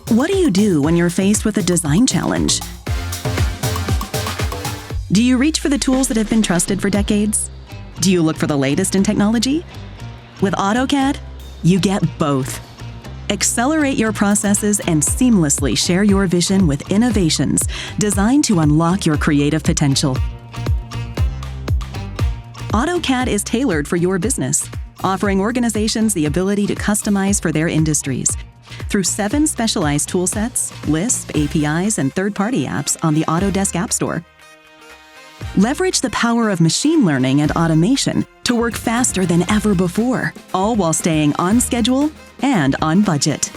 What do you do when you're faced with a design challenge? Do you reach for the tools that have been trusted for decades? Do you look for the latest in technology? With AutoCAD, you get both. Accelerate your processes and seamlessly share your vision with innovations designed to unlock your creative potential. AutoCAD is tailored for your business, offering organizations the ability to customize for their industries. Through 7 specialized toolsets, Lisp, APIs, and third-party apps on the Autodesk App Store. Leverage the power of machine learning and automation to work faster than ever before, all while staying on schedule and on budget.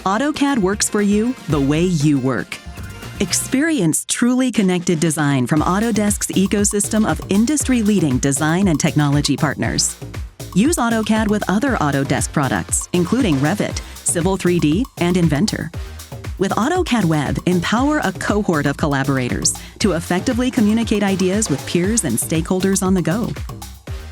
AutoCAD works for you the way you work. Experience truly connected design from Autodesk's ecosystem of industry-leading design and technology partners. Use AutoCAD with other Autodesk products, including Revit, Civil 3D, and Inventor. With AutoCAD Web, empower a cohort of collaborators to effectively communicate ideas with peers and stakeholders on the go.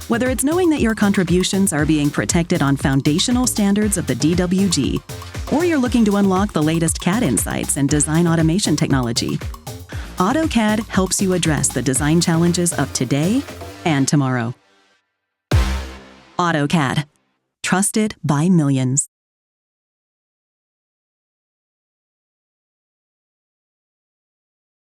Whether it's knowing that your contributions are being protected on foundational standards of the DWG, or you're looking to unlock the latest CAD insights and design automation technology, AutoCAD helps you address the design challenges of today and tomorrow. AutoCAD. Trusted by millions.